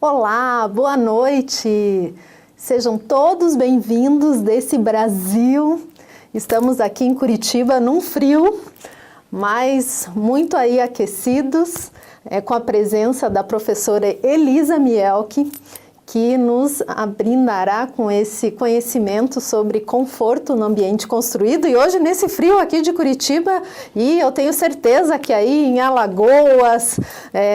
Olá, boa noite! Sejam todos bem-vindos desse Brasil. Estamos aqui em Curitiba num frio, mas muito aí aquecidos, com a presença da professora Elisa Mielke, que nos brindará com esse conhecimento sobre conforto no ambiente construído. E hoje, nesse frio aqui de Curitiba, e eu tenho certeza que aí em Alagoas,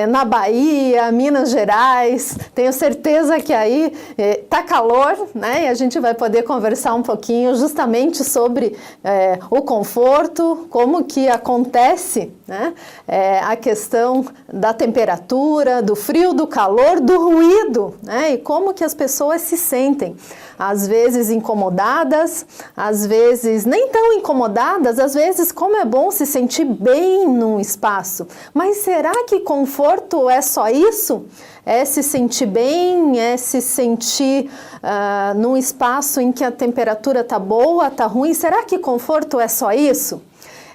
na Bahia, Minas Gerais, tenho certeza que aí tá calor, né? E a gente vai poder conversar um pouquinho justamente sobre o conforto, como que acontece, né? A questão da temperatura, do frio, do calor, do ruído, né? E como que as pessoas se sentem, às vezes incomodadas, às vezes nem tão incomodadas, às vezes como é bom se sentir bem num espaço. Mas será que conforto é só isso? É se sentir bem, é se sentir num espaço em que a temperatura tá boa, tá ruim? Será que conforto é só isso?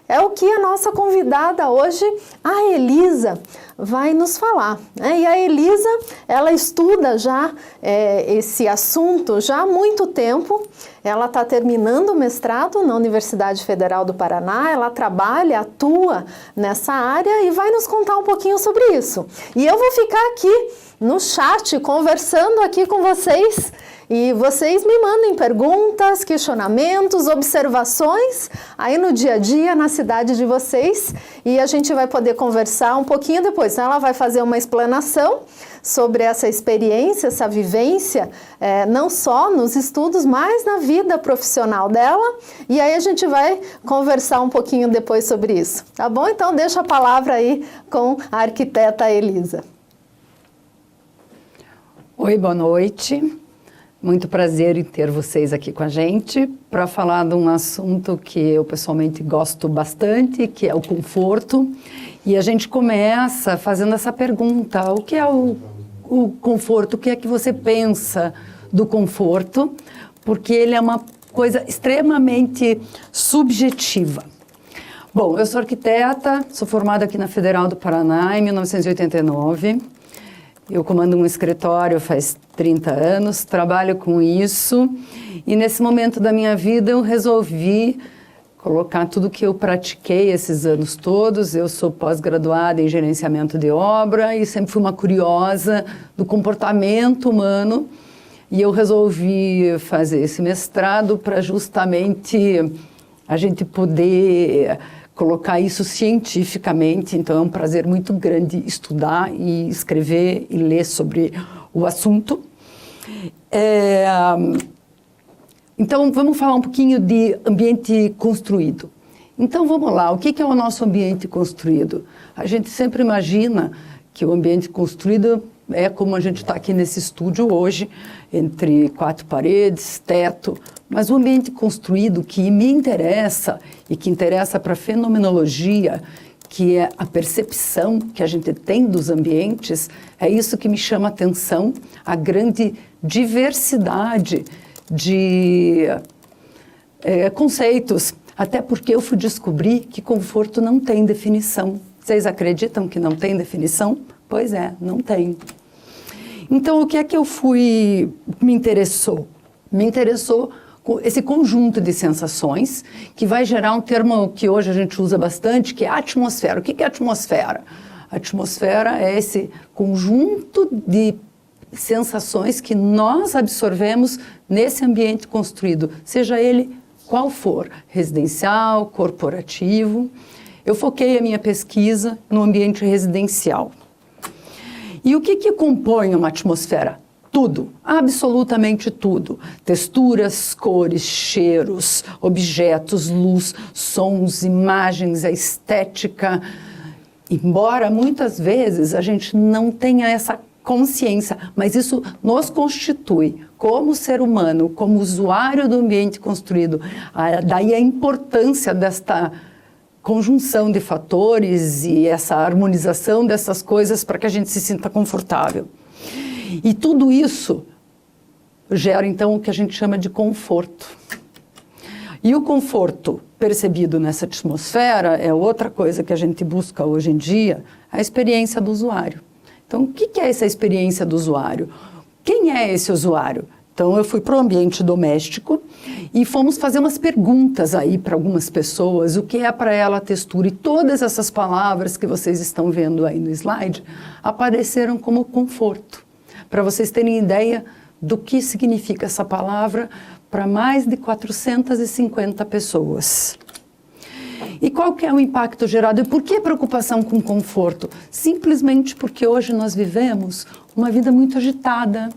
É o que a nossa convidada hoje, a Elisa, vai nos falar, né? E a Elisa, ela estuda já esse assunto já há muito tempo. Ela está terminando o mestrado na Universidade Federal do Paraná, ela trabalha, atua nessa área e vai nos contar um pouquinho sobre isso. E eu vou ficar aqui no chat, conversando aqui com vocês, e vocês me mandem perguntas, questionamentos, observações aí no dia a dia, na cidade de vocês, e a gente vai poder conversar um pouquinho depois. Ela vai fazer uma explanação sobre essa experiência, essa vivência, não só nos estudos, mas na vida profissional dela, e aí a gente vai conversar um pouquinho depois sobre isso, tá bom? Então deixa a palavra aí com a arquiteta Elisa. Oi, boa noite. Muito prazer em ter vocês aqui com a gente para falar de um assunto que eu pessoalmente gosto bastante, que é o conforto. E a gente começa fazendo essa pergunta: o que é o conforto? O que é que você pensa do conforto? Porque ele é uma coisa extremamente subjetiva. Bom, eu sou arquiteta, sou formada aqui na Federal do Paraná em 1989. Eu comando um escritório faz 30 anos, trabalho com isso, e nesse momento da minha vida eu resolvi colocar tudo que eu pratiquei esses anos todos. Eu sou pós-graduada em gerenciamento de obra e sempre fui uma curiosa do comportamento humano, e eu resolvi fazer esse mestrado para justamente a gente poder colocar isso cientificamente. Então é um prazer muito grande estudar e escrever e ler sobre o assunto. Então vamos falar um pouquinho de ambiente construído. Então vamos lá, o que é o nosso ambiente construído? A gente sempre imagina que o ambiente construído é como a gente está aqui nesse estúdio hoje, entre quatro paredes, teto. Mas o ambiente construído que me interessa e que interessa para a fenomenologia, que é a percepção que a gente tem dos ambientes, é isso que me chama a atenção, a grande diversidade de conceitos. Até porque eu fui descobrir que conforto não tem definição. Vocês acreditam que não tem definição? Pois é, não tem. Então, o que é que me interessou? Me interessou esse conjunto de sensações que vai gerar um termo que hoje a gente usa bastante, que é a atmosfera. O que é a atmosfera? A atmosfera é esse conjunto de sensações que nós absorvemos nesse ambiente construído, seja ele qual for, residencial, corporativo. Eu foquei a minha pesquisa no ambiente residencial. E o que compõe uma atmosfera? Tudo, absolutamente tudo. Texturas, cores, cheiros, objetos, luz, sons, imagens, a estética. Embora muitas vezes a gente não tenha essa consciência, mas isso nos constitui como ser humano, como usuário do ambiente construído. Daí a importância desta conjunção de fatores e essa harmonização dessas coisas para que a gente se sinta confortável. E tudo isso gera, então, o que a gente chama de conforto. E o conforto percebido nessa atmosfera é outra coisa que a gente busca hoje em dia, a experiência do usuário. Então, o que é essa experiência do usuário? Quem é esse usuário? Então, eu fui para o ambiente doméstico e fomos fazer umas perguntas aí para algumas pessoas, o que é para ela a textura. E todas essas palavras que vocês estão vendo aí no slide apareceram como conforto. Para vocês terem ideia do que significa essa palavra para mais de 450 pessoas. E qual que é o impacto gerado? E por que preocupação com conforto? Simplesmente porque hoje nós vivemos uma vida muito agitada.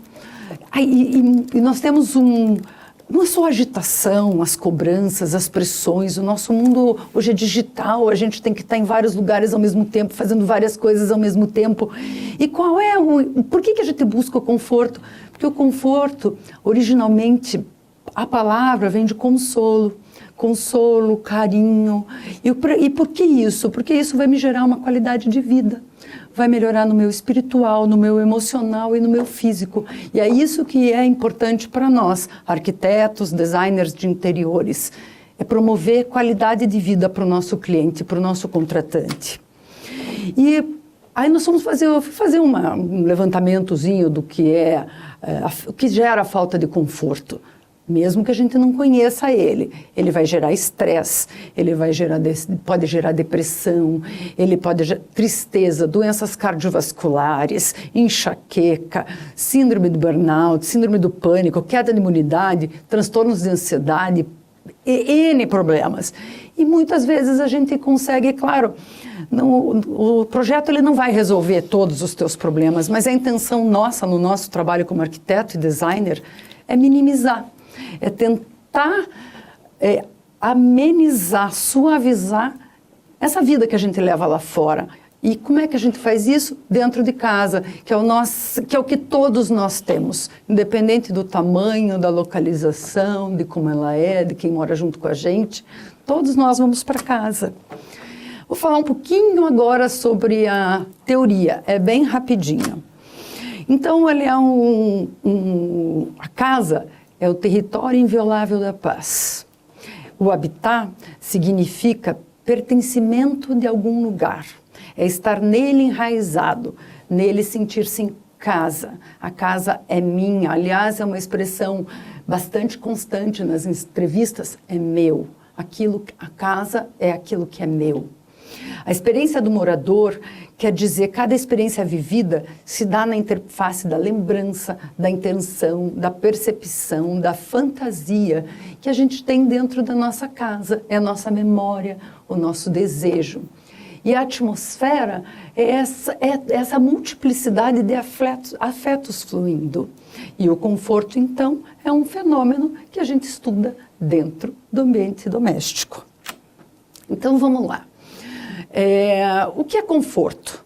E nós temos não é só a agitação, as cobranças, as pressões. O nosso mundo hoje é digital, a gente tem que estar em vários lugares ao mesmo tempo, fazendo várias coisas ao mesmo tempo. E por que a gente busca o conforto? Porque o conforto, originalmente, a palavra vem de consolo, carinho. E por que isso? Porque isso vai me gerar uma qualidade de vida. Vai melhorar no meu espiritual, no meu emocional e no meu físico. E é isso que é importante para nós, arquitetos, designers de interiores. É promover qualidade de vida para o nosso cliente, para o nosso contratante. E aí nós fomos fazer um levantamentozinho do que o que gera a falta de conforto. Mesmo que a gente não conheça ele vai gerar estresse, pode gerar depressão, ele pode gerar tristeza, doenças cardiovasculares, enxaqueca, síndrome do burnout, síndrome do pânico, queda de imunidade, transtornos de ansiedade, N problemas. E muitas vezes a gente consegue, claro, o projeto ele não vai resolver todos os teus problemas, mas a intenção nossa, no nosso trabalho como arquiteto e designer, é minimizar. É tentar amenizar, suavizar essa vida que a gente leva lá fora. E como é que a gente faz isso? Dentro de casa, que é o que todos nós temos, independente do tamanho, da localização, de como ela é, de quem mora junto com a gente, todos nós vamos para casa. Vou falar um pouquinho agora sobre a teoria, é bem rapidinho. Então, ele é a casa é o território inviolável da paz. O habitat significa pertencimento de algum lugar. É estar nele enraizado, nele sentir-se em casa. A casa é minha. Aliás, é uma expressão bastante constante nas entrevistas, é meu. A casa é aquilo que é meu. A experiência do morador quer dizer, cada experiência vivida se dá na interface da lembrança, da intenção, da percepção, da fantasia que a gente tem dentro da nossa casa. É a nossa memória, o nosso desejo. E a atmosfera é essa multiplicidade de afetos fluindo. E o conforto, então, é um fenômeno que a gente estuda dentro do ambiente doméstico. Então, vamos lá. O que é conforto?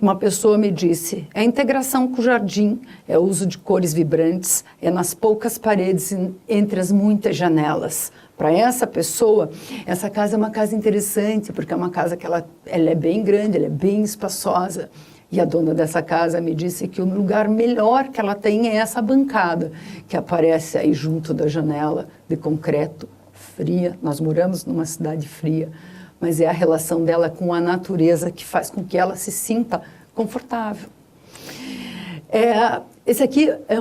Uma pessoa me disse, é a integração com o jardim, é o uso de cores vibrantes, é nas poucas paredes entre as muitas janelas. Para essa pessoa, essa casa é uma casa interessante, porque é uma casa que ela é bem grande, ela é bem espaçosa. E a dona dessa casa me disse que o lugar melhor que ela tem é essa bancada, que aparece aí junto da janela, de concreto, fria. Nós moramos numa cidade fria. Mas é a relação dela com a natureza que faz com que ela se sinta confortável. Esse aqui é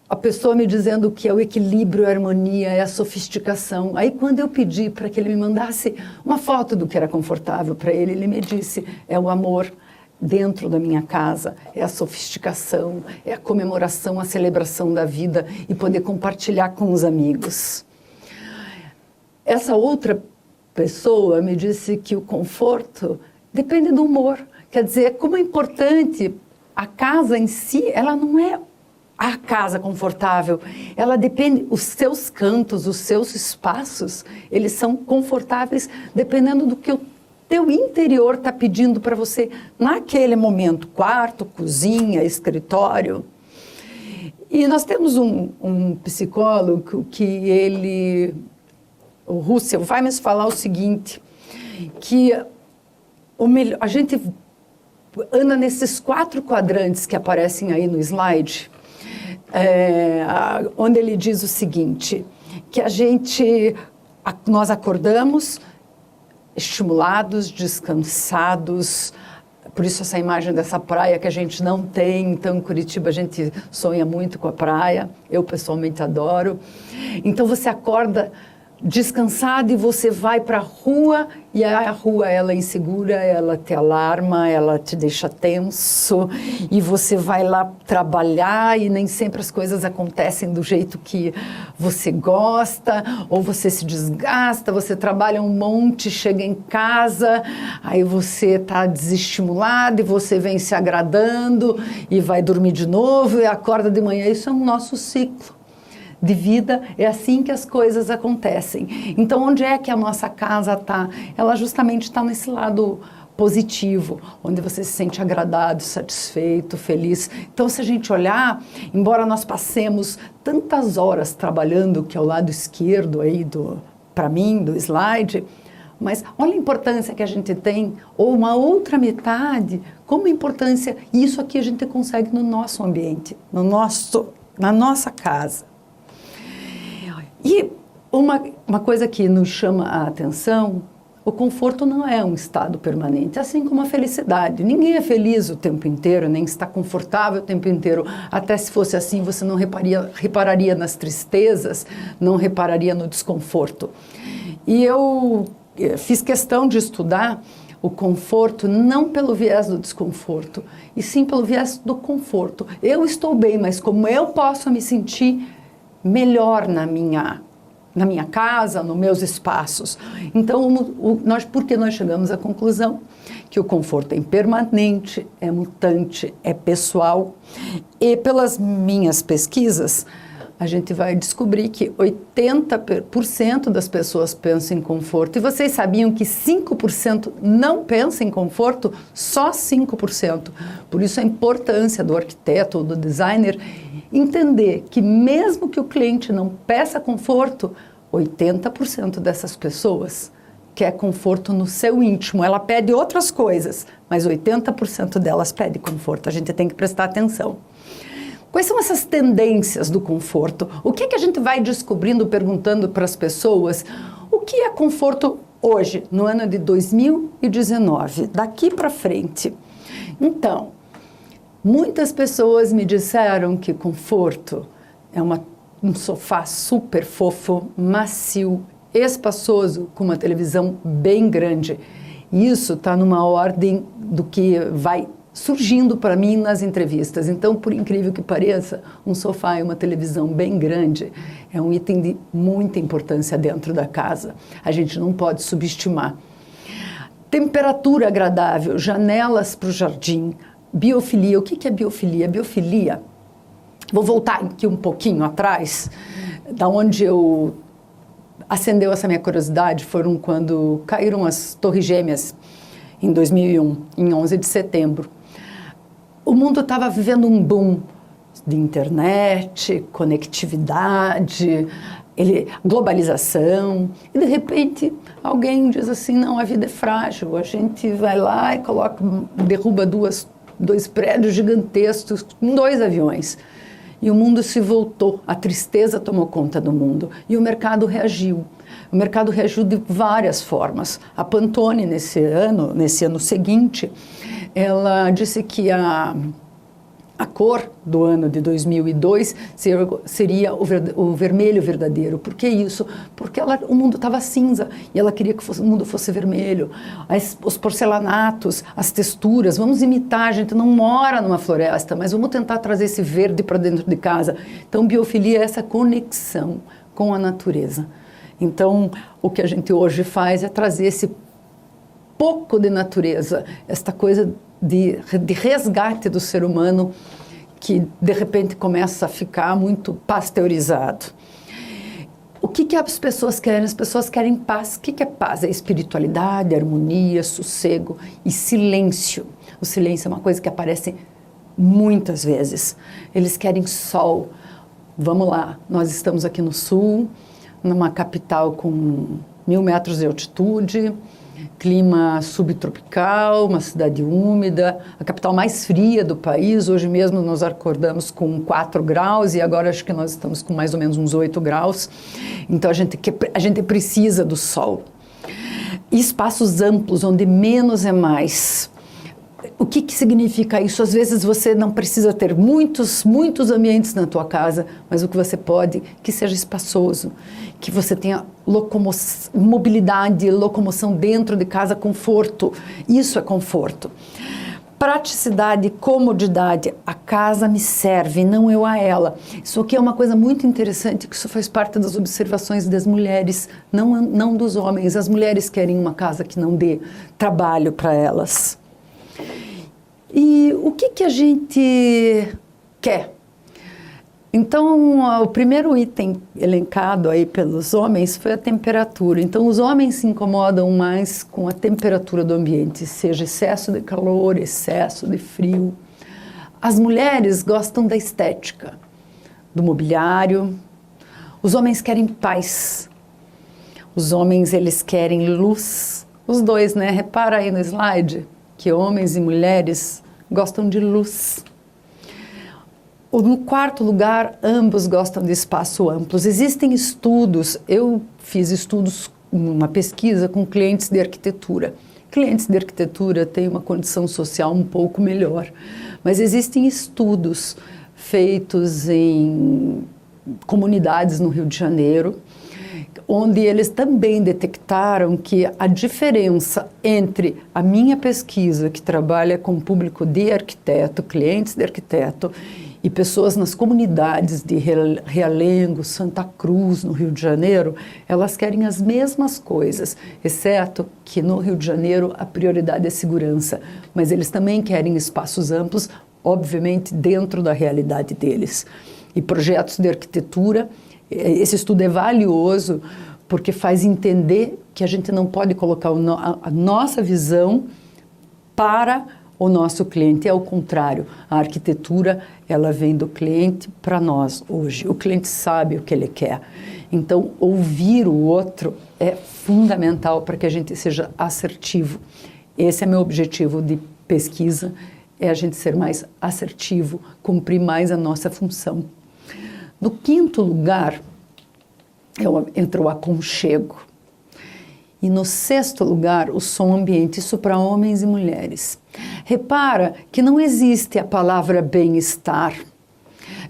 a pessoa me dizendo que é o equilíbrio, a harmonia, é a sofisticação. Aí, quando eu pedi para que ele me mandasse uma foto do que era confortável para ele, ele me disse, é o amor dentro da minha casa, é a sofisticação, é a comemoração, a celebração da vida e poder compartilhar com os amigos. Essa outra pessoa me disse que o conforto depende do humor. Quer dizer, como é importante a casa em si, ela não é a casa confortável, ela depende, os seus cantos, os seus espaços, eles são confortáveis dependendo do que o teu interior está pedindo para você naquele momento, quarto, cozinha, escritório. E nós temos um psicólogo que o Russell vai nos falar o seguinte, que a gente anda nesses 4 quadrantes que aparecem aí no slide, onde ele diz o seguinte, que nós acordamos estimulados, descansados, Por isso essa imagem dessa praia que a gente não tem. Então, em Curitiba, a gente sonha muito com a praia. Eu, pessoalmente, adoro. Então, você acorda descansado e você vai para a rua, e a rua, ela é insegura, ela te alarma, ela te deixa tenso, e você vai lá trabalhar e nem sempre as coisas acontecem do jeito que você gosta, ou você se desgasta, você trabalha um monte, chega em casa, aí você está desestimulado e você vem se agradando e vai dormir de novo e acorda de manhã. Isso é um nosso ciclo de vida, é assim que as coisas acontecem. Então, onde é que a nossa casa está? Ela justamente está nesse lado positivo, onde você se sente agradado, satisfeito, feliz. Então, se a gente olhar, embora nós passemos tantas horas trabalhando, que é o lado esquerdo aí para mim, do slide, mas olha a importância que a gente tem, ou uma outra metade, como a importância, isso aqui a gente consegue no nosso ambiente, na nossa casa. E uma coisa que nos chama a atenção, o conforto não é um estado permanente, assim como a felicidade. Ninguém é feliz o tempo inteiro, nem está confortável o tempo inteiro. Até se fosse assim, você não repararia nas tristezas, não repararia no desconforto. E eu fiz questão de estudar o conforto não pelo viés do desconforto, e sim pelo viés do conforto. Eu estou bem, mas como eu posso me sentir melhor na minha casa, nos meus espaços. Então, porque nós chegamos à conclusão que o conforto é impermanente, é mutante, é pessoal. E pelas minhas pesquisas, a gente vai descobrir que 80% das pessoas pensam em conforto. E vocês sabiam que 5% não pensam em conforto? Só 5%. Por isso a importância do arquiteto ou do designer entender que mesmo que o cliente não peça conforto, 80% dessas pessoas quer conforto no seu íntimo. Ela pede outras coisas, mas 80% delas pede conforto. A gente tem que prestar atenção. Quais são essas tendências do conforto? O que a gente vai descobrindo perguntando para as pessoas? O que é conforto hoje, no ano de 2019, daqui para frente? Então, muitas pessoas me disseram que conforto é um sofá super fofo, macio, espaçoso, com uma televisão bem grande. Isso está numa ordem do que vai surgindo para mim nas entrevistas. Então, por incrível que pareça, um sofá e uma televisão bem grande é um item de muita importância dentro da casa. A gente não pode subestimar. Temperatura agradável, janelas para o jardim, biofilia. O que é biofilia? Biofilia, vou voltar aqui um pouquinho atrás, da onde acendeu essa minha curiosidade, foram quando caíram as Torres Gêmeas, em 2001, em 11 de setembro. O mundo estava vivendo um boom de internet, conectividade, globalização, e de repente alguém diz assim, não, a vida é frágil, a gente vai lá e derruba dois prédios gigantescos com 2 aviões. E o mundo se voltou, a tristeza tomou conta do mundo e o mercado reagiu. O mercado reagiu de várias formas. A Pantone, nesse ano seguinte, ela disse que a cor do ano de 2002 seria o vermelho verdadeiro. Por que isso? Porque o mundo estava cinza e ela queria que o mundo fosse vermelho. Os porcelanatos, as texturas, vamos imitar, a gente não mora numa floresta, mas vamos tentar trazer esse verde para dentro de casa. Então, biofilia é essa conexão com a natureza. Então, o que a gente hoje faz é trazer esse pouco de natureza, esta coisa de resgate do ser humano que, de repente, começa a ficar muito pasteurizado. O que as pessoas querem? As pessoas querem paz. O que é paz? É espiritualidade, harmonia, sossego e silêncio. O silêncio é uma coisa que aparece muitas vezes. Eles querem sol. Vamos lá, nós estamos aqui no sul, numa capital com 1.000 metros de altitude, clima subtropical, uma cidade úmida, a capital mais fria do país. Hoje mesmo nós acordamos com 4 graus e agora acho que nós estamos com mais ou menos uns 8 graus. Então a gente precisa do sol. E espaços amplos, onde menos é mais. O que significa isso? Às vezes você não precisa ter muitos ambientes na tua casa, mas o que você pode, que seja espaçoso, que você tenha mobilidade, locomoção dentro de casa, conforto. Isso é conforto. Praticidade, comodidade, a casa me serve, não eu a ela. Isso aqui é uma coisa muito interessante, que isso faz parte das observações das mulheres, não dos homens. As mulheres querem uma casa que não dê trabalho para elas. E o que a gente quer? Então, o primeiro item elencado aí pelos homens foi a temperatura. Então, os homens se incomodam mais com a temperatura do ambiente, seja excesso de calor, excesso de frio. As mulheres gostam da estética, do mobiliário. Os homens querem paz. Os homens, eles querem luz. Os dois, né? Repara aí no slide que homens e mulheres gostam de luz. No quarto lugar, ambos gostam de espaços amplos. Existem estudos, eu fiz estudos, uma pesquisa com clientes de arquitetura. Clientes de arquitetura têm uma condição social um pouco melhor, mas existem estudos feitos em comunidades no Rio de Janeiro, onde eles também detectaram que a diferença entre a minha pesquisa, que trabalha com público de arquiteto, clientes de arquiteto, e pessoas nas comunidades de Realengo, Santa Cruz, no Rio de Janeiro, elas querem as mesmas coisas, exceto que no Rio de Janeiro a prioridade é segurança, mas eles também querem espaços amplos, obviamente dentro da realidade deles. E projetos de arquitetura, esse estudo é valioso porque faz entender que a gente não pode colocar a nossa visão para o nosso cliente, é o contrário. A arquitetura, ela vem do cliente para nós hoje. O cliente sabe o que ele quer. Então, ouvir o outro é fundamental para que a gente seja assertivo. Esse é meu objetivo de pesquisa, é a gente ser mais assertivo, cumprir mais a nossa função. No quinto lugar, entra o aconchego. E no sexto lugar, o som ambiente, isso para homens e mulheres. Repara que não existe a palavra bem-estar.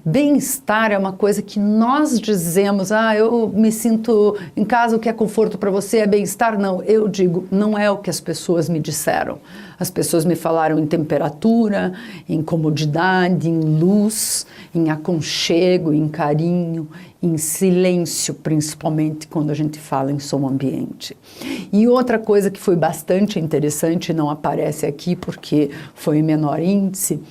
Bem-estar é uma coisa que nós dizemos, eu me sinto em casa, o que é conforto para você é bem-estar? Não, eu digo, não é o que as pessoas me disseram. As pessoas me falaram em temperatura, em comodidade, em luz, em aconchego, em carinho, em silêncio, principalmente quando a gente fala em som ambiente. E outra coisa que foi bastante interessante, não aparece aqui porque foi em menor índice,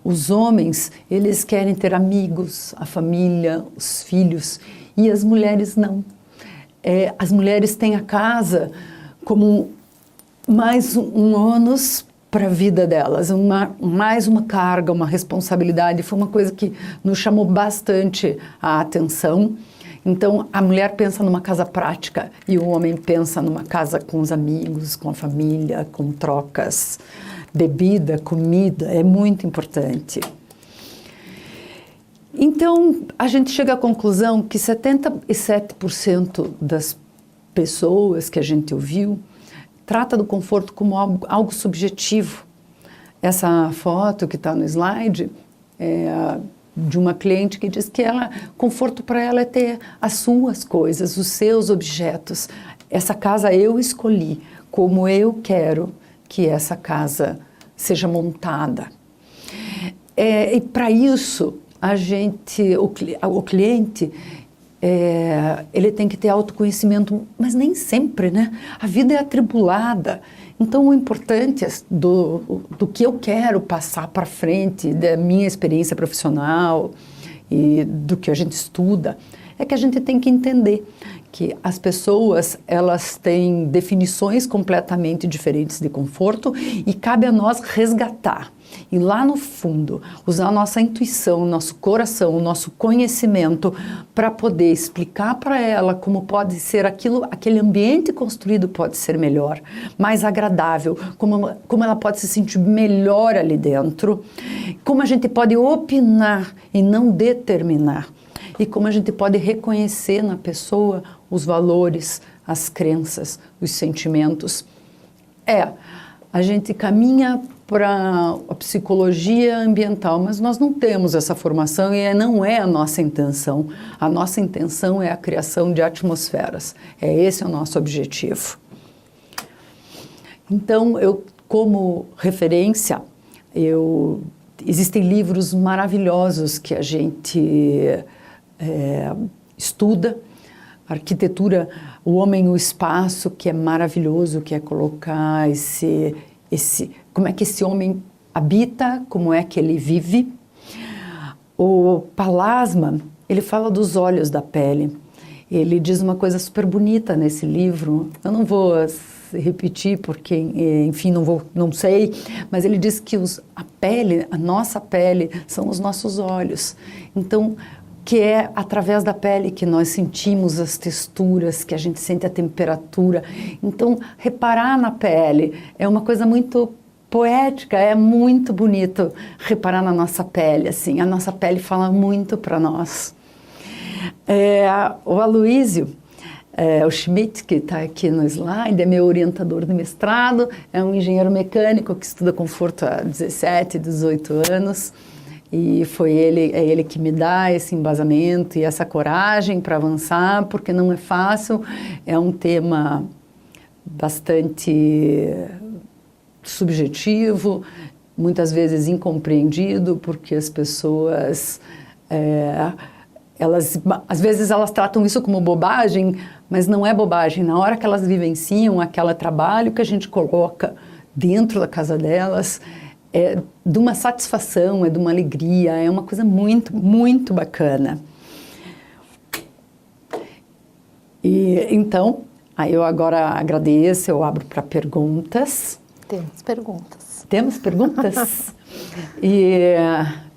os homens, eles querem ter amigos, a família, os filhos, e as mulheres não. As mulheres têm a casa como mais um ônus para a vida delas, mais uma carga, uma responsabilidade. Foi uma coisa que nos chamou bastante a atenção. Então, a mulher pensa numa casa prática e o homem pensa numa casa com os amigos, com a família, com trocas, bebida, comida, é muito importante. Então, a gente chega à conclusão que 77% das pessoas que a gente ouviu trata do conforto como algo subjetivo. Essa foto que está no slide é de uma cliente que diz que conforto para ela é ter as suas coisas, os seus objetos. Essa casa eu escolhi, como eu quero que essa casa seja montada. E para isso, o cliente, ele tem que ter autoconhecimento, mas nem sempre, né? A vida é atribulada. Então, o importante do que eu quero passar para frente, da minha experiência profissional e do que a gente estuda, é que a gente tem que entender que as pessoas, elas têm definições completamente diferentes de conforto e cabe a nós resgatar. E lá no fundo, usar a nossa intuição, o nosso coração, o nosso conhecimento para poder explicar para ela como pode ser aquele ambiente construído pode ser melhor, mais agradável, como ela pode se sentir melhor ali dentro, como a gente pode opinar e não determinar, e como a gente pode reconhecer na pessoa os valores, as crenças, os sentimentos. a gente caminha para a psicologia ambiental, mas nós não temos essa formação e não é a nossa intenção. A nossa intenção é a criação de atmosferas. Esse é o nosso objetivo. Então, como referência, existem livros maravilhosos que a gente estuda. Arquitetura, O Homem e o Espaço, que é maravilhoso, que é colocar como é que esse homem habita, como é que ele vive. O Palasma, ele fala dos olhos da pele. Ele diz uma coisa super bonita nesse livro. Eu não vou repetir porque, enfim, não sei, mas ele diz que a nossa pele são os nossos olhos. Então, que é através da pele que nós sentimos as texturas, que a gente sente a temperatura. Então, reparar na pele é uma coisa muito poética, é muito bonito reparar na nossa pele, assim. A nossa pele fala muito para nós. O Aloísio, o Schmidt, que está aqui no slide, é meu orientador de mestrado, é um engenheiro mecânico que estuda conforto há 17, 18 anos. E é ele que me dá esse embasamento e essa coragem para avançar, porque não é fácil, é um tema bastante subjetivo, muitas vezes incompreendido, porque as pessoas, às vezes elas tratam isso como bobagem, mas não é bobagem. Na hora que elas vivenciam aquele trabalho que a gente coloca dentro da casa delas, é de uma satisfação, é de uma alegria, é uma coisa muito, muito bacana. E então, aí eu agora agradeço, eu abro para perguntas. Temos perguntas. Temos perguntas? E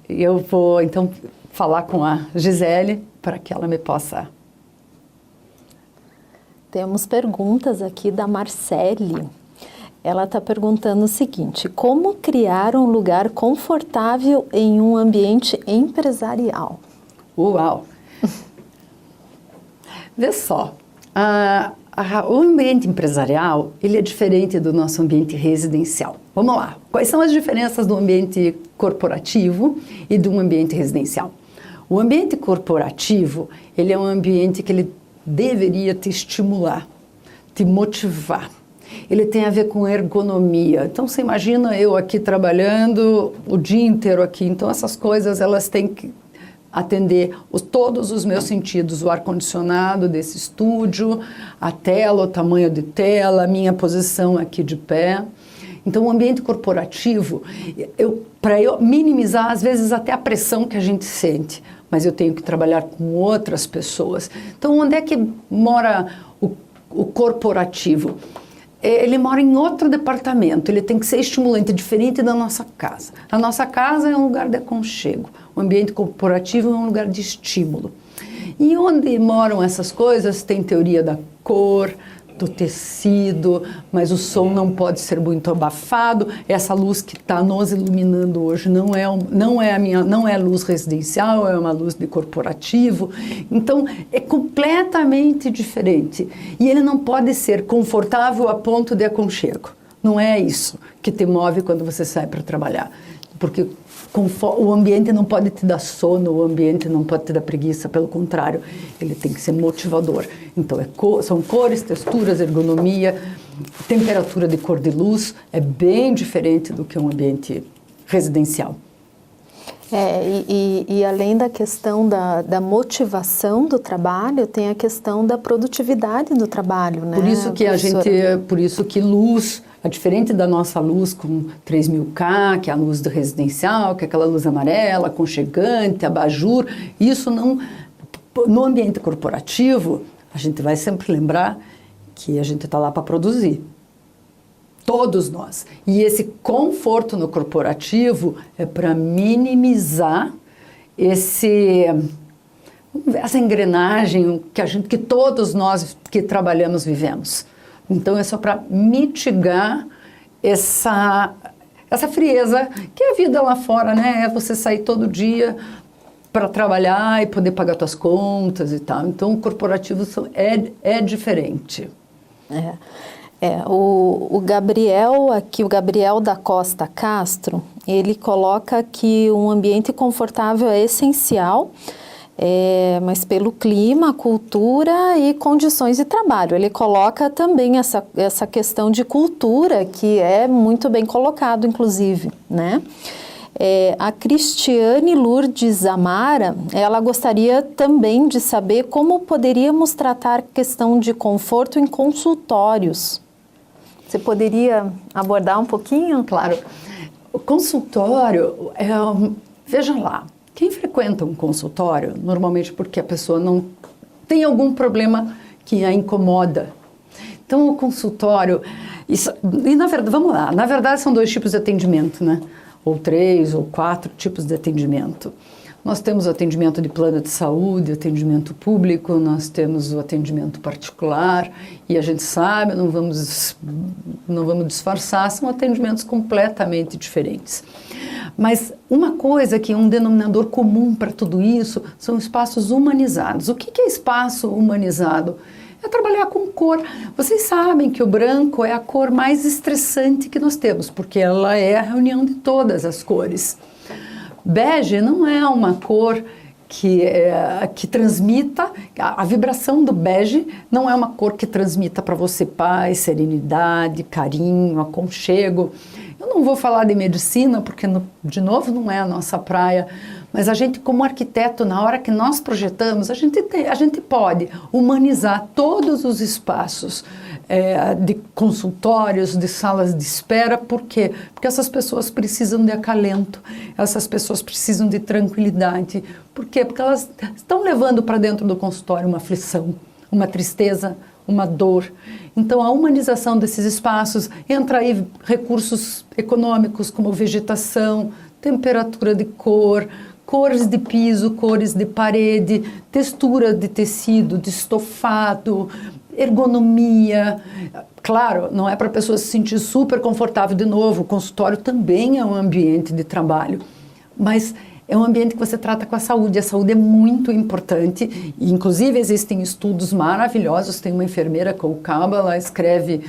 eu vou então falar com a Gisele para que ela me possa... Temos perguntas aqui da Marcele. Ela está perguntando o seguinte: como criar um lugar confortável em um ambiente empresarial? Uau! Vê só, o ambiente empresarial, ele é diferente do nosso ambiente residencial. Vamos lá, quais são as diferenças do ambiente corporativo e do ambiente residencial? O ambiente corporativo, ele é um ambiente que ele deveria te estimular, te motivar. Ele tem a ver com ergonomia. Então, você imagina eu aqui trabalhando o dia inteiro aqui. Então, essas coisas, elas têm que atender todos os meus sentidos. O ar-condicionado desse estúdio, a tela, o tamanho de tela, a minha posição aqui de pé. Então, o ambiente corporativo, para eu minimizar, às vezes, até a pressão que a gente sente, mas eu tenho que trabalhar com outras pessoas. Então, onde é que mora o corporativo? Ele mora em outro departamento, ele tem que ser estimulante, diferente da nossa casa. A nossa casa é um lugar de aconchego, o ambiente corporativo é um lugar de estímulo. E onde moram essas coisas, tem teoria da cor, do tecido, mas o som não pode ser muito abafado. Essa luz que está nos iluminando hoje não é luz residencial, é uma luz de corporativo. Então, é completamente diferente. E ele não pode ser confortável a ponto de aconchego. Não é isso que te move quando você sai para trabalhar. Porque o ambiente não pode te dar sono, o ambiente não pode te dar preguiça, pelo contrário, ele tem que ser motivador. Então, são cores, texturas, ergonomia, temperatura de cor de luz, é bem diferente do que um ambiente residencial. E além da questão da motivação do trabalho, tem a questão da produtividade do trabalho, né? Por isso que luz, diferente da nossa luz com 3000K, que é a luz do residencial, que é aquela luz amarela, aconchegante, abajur, isso não... No ambiente corporativo, a gente vai sempre lembrar que a gente está lá para produzir. Todos nós. E esse conforto no corporativo é para minimizar essa engrenagem que todos nós que trabalhamos vivemos. Então, é só para mitigar essa frieza que é a vida lá fora, né? É você sair todo dia para trabalhar e poder pagar suas contas e tal. Então, o corporativo é diferente. O Gabriel, aqui o Gabriel da Costa Castro, ele coloca que um ambiente confortável é essencial, mas pelo clima, cultura e condições de trabalho. Ele coloca também essa questão de cultura, que é muito bem colocado, inclusive, né? A Cristiane Lourdes Amara, ela gostaria também de saber como poderíamos tratar a questão de conforto em consultórios. Você poderia abordar um pouquinho? Claro. O consultório, veja lá, quem frequenta um consultório, normalmente porque a pessoa não tem algum problema que a incomoda. Então, o consultório, e na verdade, vamos lá, na verdade são 2 tipos de atendimento, né? Ou 3 ou 4 tipos de atendimento. Nós temos o atendimento de plano de saúde, atendimento público, nós temos o atendimento particular, e a gente sabe, não vamos disfarçar, são atendimentos completamente diferentes. Mas uma coisa que é um denominador comum para tudo isso são espaços humanizados. O que é espaço humanizado? É trabalhar com cor. Vocês sabem que o branco é a cor mais estressante que nós temos, porque ela é a reunião de todas as cores. Bege não é uma cor que transmita, a vibração do bege não é uma cor que transmita para você paz, serenidade, carinho, aconchego. Eu não vou falar de medicina, porque, de novo, não é a nossa praia, mas a gente, como arquiteto, na hora que nós projetamos, a gente pode humanizar todos os espaços de consultórios, de salas de espera. Por quê? Porque essas pessoas precisam de acalento, essas pessoas precisam de tranquilidade. Por quê? Porque elas estão levando para dentro do consultório uma aflição, uma tristeza, uma dor. Então, a humanização desses espaços, entra aí recursos econômicos como vegetação, temperatura de cor, cores de piso, cores de parede, textura de tecido, de estofado, ergonomia. Claro, não é para a pessoa se sentir super confortável de novo, o consultório também é um ambiente de trabalho, mas é um ambiente que você trata com a saúde é muito importante, e inclusive existem estudos maravilhosos, tem uma enfermeira, Koukaba, ela escreve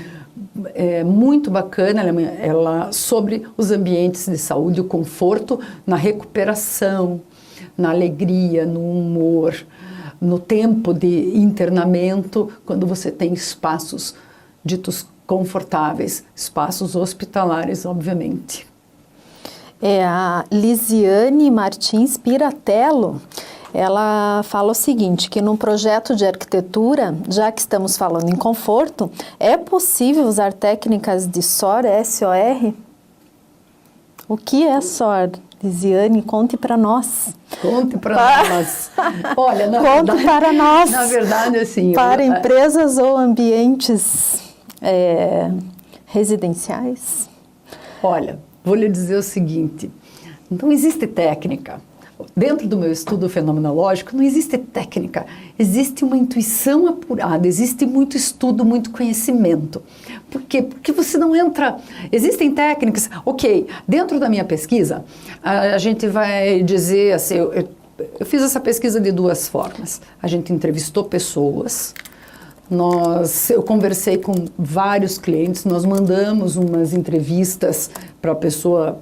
muito bacana, ela sobre os ambientes de saúde, o conforto na recuperação, na alegria, no humor, no tempo de internamento, quando você tem espaços ditos confortáveis, espaços hospitalares, obviamente. A Lisiane Martins Piratello, ela fala o seguinte, que num projeto de arquitetura, já que estamos falando em conforto, é possível usar técnicas de SOR, S-O-R? O que é SOR? Lisiane, conte para nós. Conte para nós. Olha, conte para nós. Na verdade, assim... Para empresas ou ambientes residenciais? Olha, vou lhe dizer o seguinte, não existe técnica. Dentro do meu estudo fenomenológico, não existe técnica, existe uma intuição apurada, existe muito estudo, muito conhecimento. Por quê? Porque você não entra... Existem técnicas, ok, dentro da minha pesquisa, a gente vai dizer assim, eu fiz essa pesquisa de 2 formas. A gente entrevistou pessoas, eu conversei com vários clientes, nós mandamos umas entrevistas para a pessoa...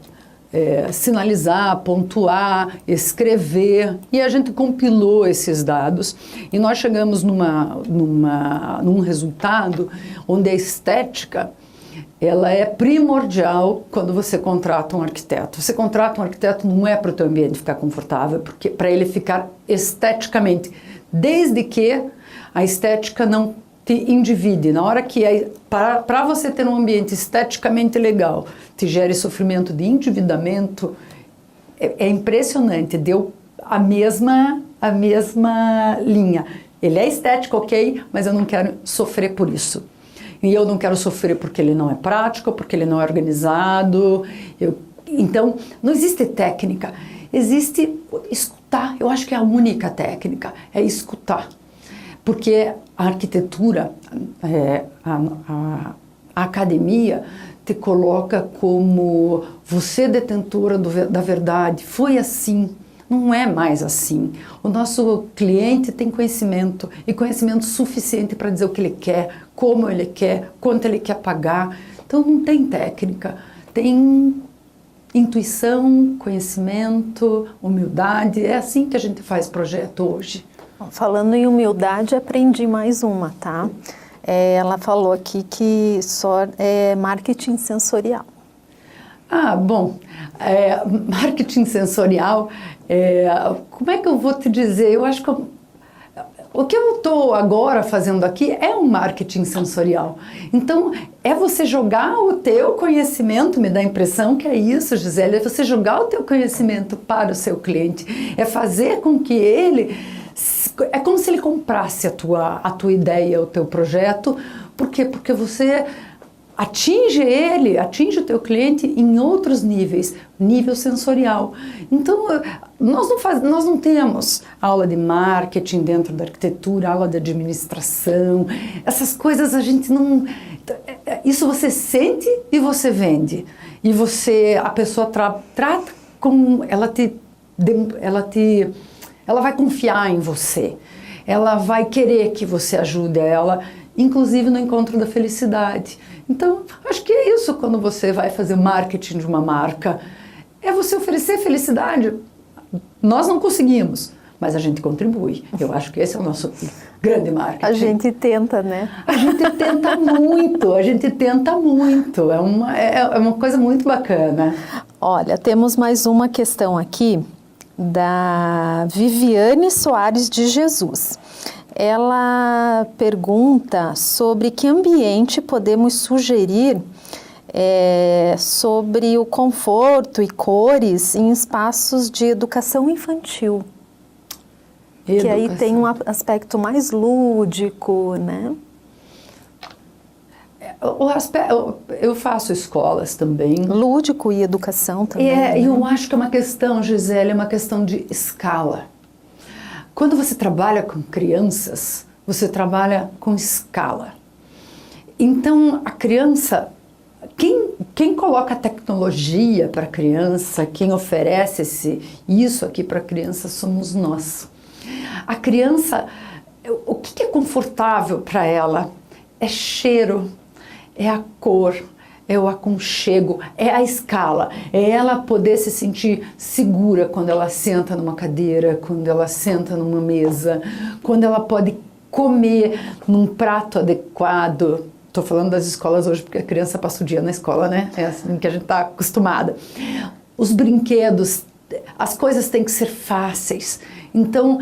sinalizar, pontuar, escrever, e a gente compilou esses dados e nós chegamos num resultado onde a estética ela é primordial quando você contrata um arquiteto. Você contrata um arquiteto não é para o teu ambiente ficar confortável, porque para ele ficar esteticamente, desde que a estética não te individe. Na hora que para você ter um ambiente esteticamente legal, te gere sofrimento de endividamento, é impressionante, deu a mesma linha. Ele é estético, ok, mas eu não quero sofrer por isso. E eu não quero sofrer porque ele não é prático, porque ele não é organizado. Então, não existe técnica, existe escutar. Eu acho que é a única técnica, é escutar. Porque a arquitetura, a academia te coloca como você detentora da verdade. Foi assim, Não é mais assim. O nosso cliente tem conhecimento, e conhecimento suficiente para dizer o que ele quer, como ele quer, quanto ele quer pagar. Então não tem técnica, tem intuição, conhecimento, humildade. É assim que a gente faz projeto hoje. Falando em humildade, aprendi mais uma, tá? Ela falou aqui que só é marketing sensorial. Bom, marketing sensorial, como é que eu vou te dizer? Eu acho que o que eu estou agora fazendo aqui é um marketing sensorial. Então, é você jogar o teu conhecimento, me dá a impressão que é isso, Gisele, é você jogar o teu conhecimento para o seu cliente, é fazer com que ele... É como se ele comprasse a tua ideia, o teu projeto. Por quê? Porque você atinge o teu cliente em outros níveis, nível sensorial. Então, nós não temos aula de marketing dentro da arquitetura, aula de administração, essas coisas a gente não... Isso você sente e você vende. E a pessoa trata com... Ela vai confiar em você. Ela vai querer que você ajude ela, inclusive no encontro da felicidade. Então, acho que é isso quando você vai fazer marketing de uma marca. É você oferecer felicidade. Nós não conseguimos, mas a gente contribui. Eu acho que esse é o nosso grande marketing. A gente tenta, né? A gente tenta muito. É uma coisa muito bacana. Olha, temos mais uma questão aqui da Viviane Soares de Jesus. Ela pergunta sobre que ambiente podemos sugerir sobre o conforto e cores em espaços de educação infantil. Que aí tem um aspecto mais lúdico, né? Eu faço escolas também. Lúdico e educação também. Né? Eu acho que é uma questão, Gisele, é uma questão de escala. Quando você trabalha com crianças, você trabalha com escala. Então, a criança, quem coloca a tecnologia para a criança, quem oferece isso aqui para a criança somos nós. A criança, o que é confortável para ela? É cheiro, é a cor, é o aconchego, é a escala, é ela poder se sentir segura quando ela senta numa cadeira, quando ela senta numa mesa, quando ela pode comer num prato adequado. Estou falando das escolas hoje porque a criança passa o dia na escola, né? É assim que a gente está acostumada. Os brinquedos, as coisas têm que ser fáceis. Então,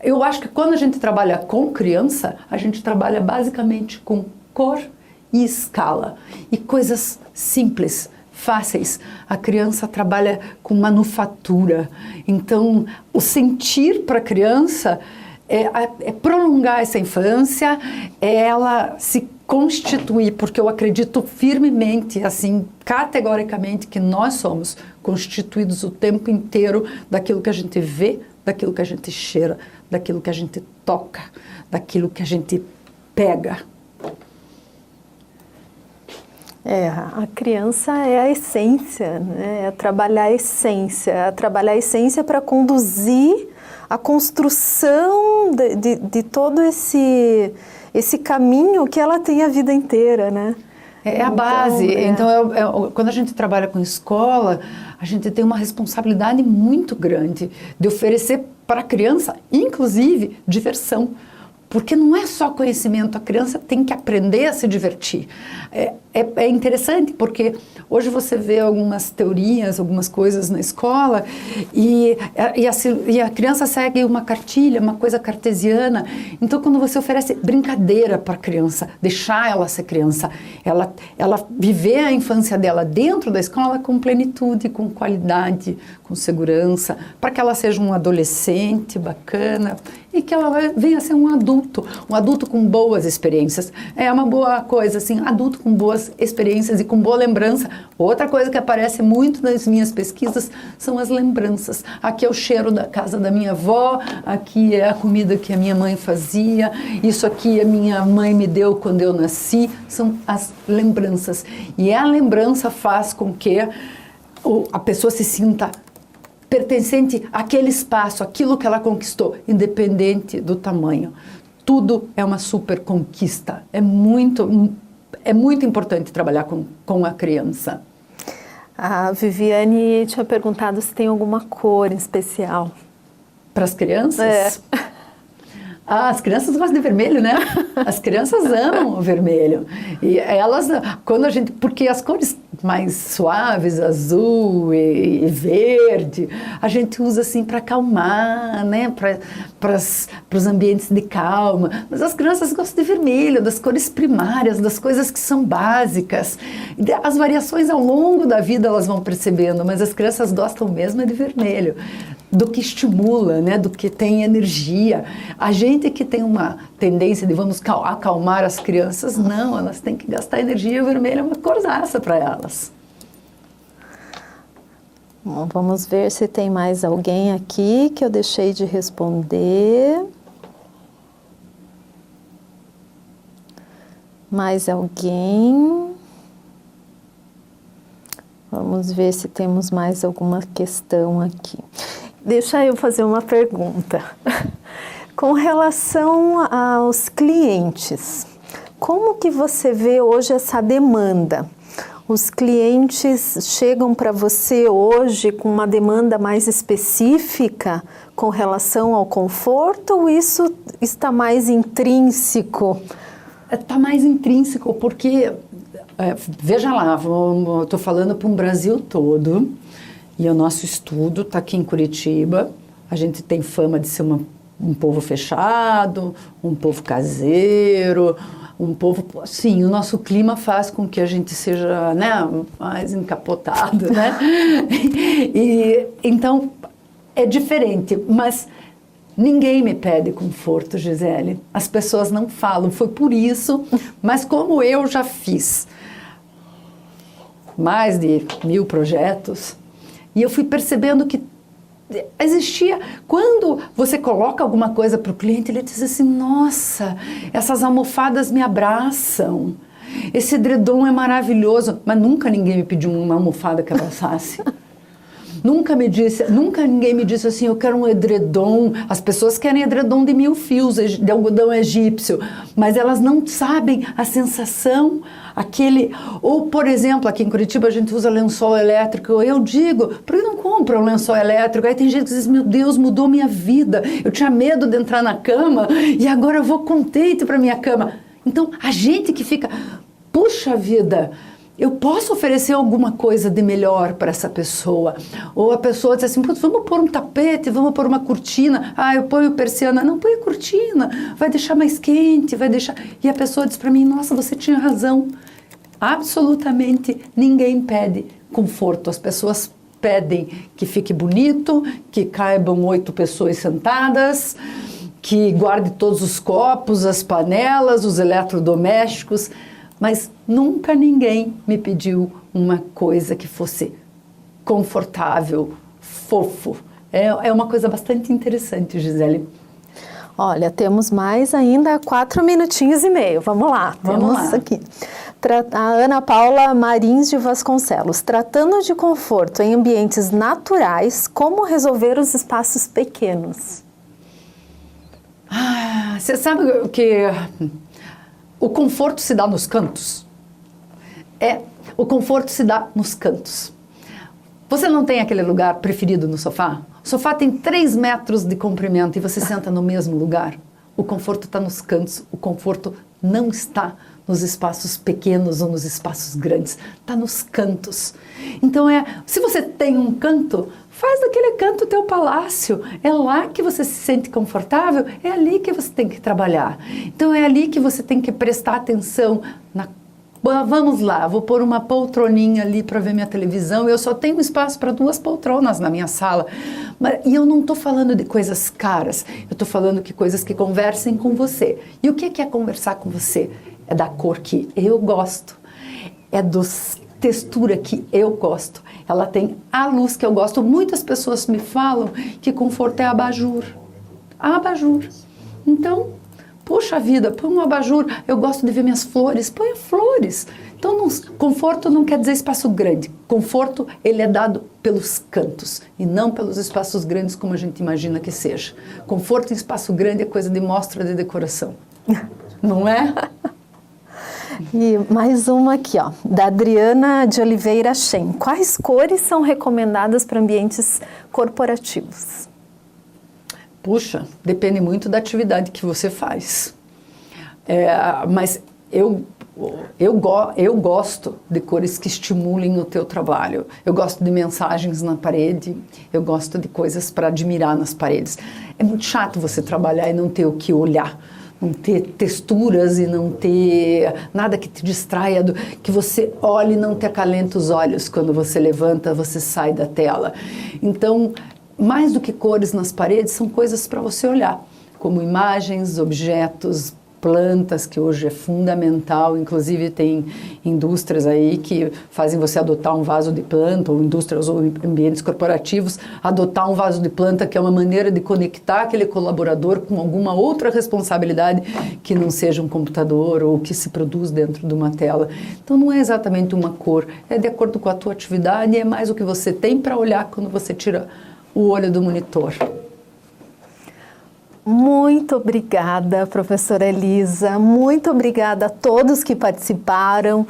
eu acho que quando a gente trabalha com criança, a gente trabalha basicamente com cor e escala. E coisas simples, fáceis. A criança trabalha com manufatura. Então, o sentir para a criança é prolongar essa infância, é ela se constituir, porque eu acredito firmemente, assim, categoricamente, que nós somos constituídos o tempo inteiro daquilo que a gente vê, daquilo que a gente cheira, daquilo que a gente toca, daquilo que a gente pega. A criança é a essência, né? É trabalhar a essência para conduzir a construção de todo esse caminho que ela tem a vida inteira, né? É a base. Então, quando a gente trabalha com escola, a gente tem uma responsabilidade muito grande de oferecer para a criança, inclusive, diversão. Porque não é só conhecimento, a criança tem que aprender a se divertir. É interessante porque hoje você vê algumas teorias, algumas coisas na escola e a criança segue uma cartilha, uma coisa cartesiana. Então, quando você oferece brincadeira para a criança, deixar ela ser criança, ela viver a infância dela dentro da escola com plenitude, com qualidade, com segurança, para que ela seja um adolescente bacana e que ela venha a ser um adulto com boas experiências. É uma boa coisa, assim, adulto com boas experiências e com boa lembrança. Outra coisa que aparece muito nas minhas pesquisas são as lembranças. Aqui é o cheiro da casa da minha avó, aqui é a comida que a minha mãe fazia, isso aqui a minha mãe me deu quando eu nasci, são as lembranças. E a lembrança faz com que a pessoa se sinta pertencente àquele espaço, aquilo que ela conquistou, independente do tamanho. Tudo é uma super conquista. É muito importante trabalhar com a criança. A Viviane tinha perguntado se tem alguma cor em especial. Para as crianças? É. As crianças gostam de vermelho, né? As crianças amam o vermelho. E elas, porque as cores mais suaves, azul e verde, a gente usa assim para acalmar, né? Para os ambientes de calma. Mas as crianças gostam de vermelho, das cores primárias, das coisas que são básicas. As variações ao longo da vida elas vão percebendo, mas as crianças gostam mesmo de vermelho, do que estimula, né? Do que tem energia. A gente que tem uma tendência de vamos acalmar as crianças, não, elas têm que gastar energia, e o vermelho é uma corzaça para elas. Bom, vamos ver se tem mais alguém aqui que eu deixei de responder. Mais alguém? Vamos ver se temos mais alguma questão aqui. Deixa eu fazer uma pergunta. Com relação aos clientes, como que você vê hoje essa demanda? Os clientes chegam para você hoje com uma demanda mais específica com relação ao conforto ou isso está mais intrínseco? Está mais intrínseco porque, veja lá, estou falando para um Brasil todo. E o nosso estudo está aqui em Curitiba. A gente tem fama de ser um povo fechado, um povo caseiro, um povo... Sim, o nosso clima faz com que a gente seja, né, mais encapotado, né? Então, é diferente, mas ninguém me pede conforto, Gisele. As pessoas não falam, foi por isso. Mas como eu já fiz mais de 1000 projetos... E eu fui percebendo que existia... Quando você coloca alguma coisa para o cliente, ele diz assim, nossa, essas almofadas me abraçam, esse edredom é maravilhoso. Mas nunca ninguém me pediu uma almofada que abraçasse. Nunca ninguém me disse assim, eu quero um edredom. As pessoas querem edredom de 1000 fios, de algodão egípcio, mas elas não sabem a sensação, Ou, por exemplo, aqui em Curitiba a gente usa lençol elétrico. Eu digo, por que não compra um lençol elétrico? Aí tem gente que diz, meu Deus, mudou minha vida. Eu tinha medo de entrar na cama e agora eu vou contente para minha cama. Então, a gente que fica, puxa vida... Eu posso oferecer alguma coisa de melhor para essa pessoa. Ou a pessoa diz assim, vamos pôr um tapete, vamos pôr uma cortina. Ah, eu ponho persiana. Não, põe a cortina, vai deixar mais quente, vai deixar... E a pessoa diz para mim, nossa, você tinha razão. Absolutamente ninguém pede conforto. As pessoas pedem que fique bonito, que caibam 8 pessoas sentadas, que guarde todos os copos, as panelas, os eletrodomésticos... Mas nunca ninguém me pediu uma coisa que fosse confortável, fofo. É uma coisa bastante interessante, Gisele. Olha, temos mais ainda 4 minutinhos e meio. Vamos lá, temos aqui. A Ana Paula Marins de Vasconcelos. Tratando de conforto em ambientes naturais, como resolver os espaços pequenos? Você sabe que... O conforto se dá nos cantos. O conforto se dá nos cantos. Você não tem aquele lugar preferido no sofá? O sofá tem 3 metros de comprimento e você senta no mesmo lugar. O conforto está nos cantos, o conforto não está nos espaços pequenos ou nos espaços grandes, está nos cantos. Então se você tem um canto, faz daquele canto o teu palácio, é lá que você se sente confortável, é ali que você tem que trabalhar. Então é ali que você tem que prestar atenção vamos lá, vou pôr uma poltroninha ali para ver minha televisão, eu só tenho espaço para 2 poltronas na minha sala. E eu não estou falando de coisas caras, eu estou falando de coisas que conversem com você. E o que é conversar com você? É da cor que eu gosto, é da textura que eu gosto, ela tem a luz que eu gosto. Muitas pessoas me falam que conforto é abajur. Abajur. Então, puxa vida, põe um abajur. Eu gosto de ver minhas flores, põe flores. Então conforto não quer dizer espaço grande. Conforto, ele é dado pelos cantos e não pelos espaços grandes como a gente imagina que seja. Conforto em espaço grande é coisa de mostra de decoração, não é? E mais uma aqui, ó, da Adriana de Oliveira Shen. Quais cores são recomendadas para ambientes corporativos? Puxa, depende muito da atividade que você faz. Mas eu gosto de cores que estimulem o teu trabalho. Eu gosto de mensagens na parede, eu gosto de coisas para admirar nas paredes. É muito chato você trabalhar e não ter o que olhar, não ter texturas e não ter nada que te distraia, que você olhe e não te acalenta os olhos quando você levanta, você sai da tela. Então, mais do que cores nas paredes, são coisas para você olhar, como imagens, objetos, plantas, que hoje é fundamental. Inclusive tem indústrias aí que fazem você adotar um vaso de planta, ou indústrias ou ambientes corporativos, adotar um vaso de planta, que é uma maneira de conectar aquele colaborador com alguma outra responsabilidade que não seja um computador ou que se produz dentro de uma tela. Então não é exatamente uma cor, é de acordo com a tua atividade e é mais o que você tem para olhar quando você tira o olho do monitor. Muito obrigada, professora Elisa. Muito obrigada a todos que participaram,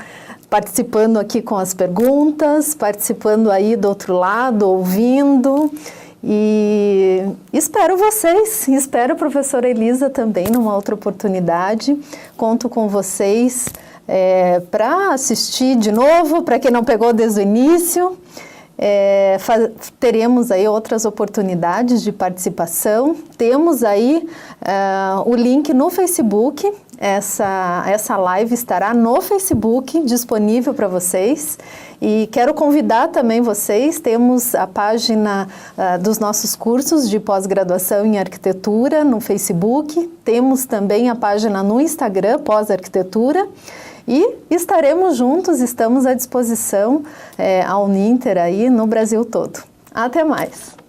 participando aqui com as perguntas, participando aí do outro lado, ouvindo. E espero vocês, espero a professora Elisa também numa outra oportunidade. Conto com vocês para assistir de novo, para quem não pegou desde o início. Teremos aí outras oportunidades de participação. Temos aí o link no Facebook. Essa live estará no Facebook, disponível para vocês. E quero convidar também vocês, temos a página dos nossos cursos de pós-graduação em arquitetura no Facebook. Temos também a página no Instagram, pós-arquitetura. E estaremos juntos, estamos à disposição ao Uninter aí no Brasil todo. Até mais!